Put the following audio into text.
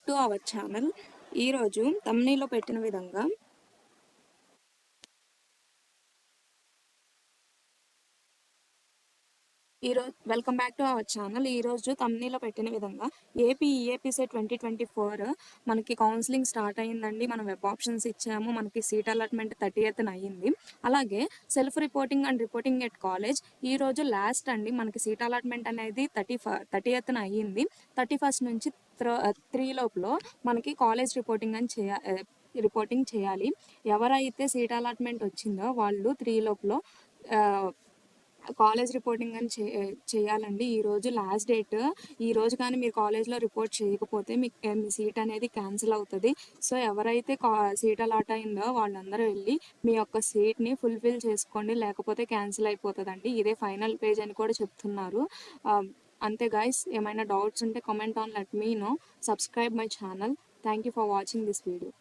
To our channel. ఈరోజు తమ్నీలో పెట్టిన విధంగా welcome back to our channel. ఈరోజు తమ్నీలో పెట్టిన విధంగా ఏపీ ఈఏపీసెట్ 2024 మనకి కౌన్సిలింగ్ స్టార్ట్ అయ్యిందండి. మనం వెబ్ ఆప్షన్స్ ఇచ్చాము. మనకి సీట్ అలాట్మెంట్ 30th అయ్యింది. అలాగే self reporting and reporting at college ఈరోజు లాస్ట్ అండి. మనకి సీట్ అలాట్మెంట్ అనేది 30th అయ్యింది. 31st నుంచి 3 లోపల మనకి కాలేజ్ రిపోర్టింగ్ చేయాలి. ఎవరైతే సీట్ అలాట్మెంట్ వచ్చిందో వాళ్ళు 3 లోపల కాలేజ్ రిపోర్టింగ్ అని చేయాలండి. ఈరోజు లాస్ట్ డేట్. ఈరోజు కానీ మీరు కాలేజ్లో రిపోర్ట్ చేయకపోతే మీ సీట్ అనేది క్యాన్సిల్ అవుతుంది. సో ఎవరైతే సీట్ అలాట్ అయిందో వాళ్ళందరూ వెళ్ళి మీ యొక్క సీట్ని ఫుల్ఫిల్ చేసుకోండి, లేకపోతే క్యాన్సిల్ అయిపోతుందండి. ఇదే ఫైనల్ పేజ్ అని కూడా చెప్తున్నారు. అంతే గైస్, ఏమైనా డౌట్స్ ఉంటే comment on let me know. Subscribe my channel. Thank you for watching this video.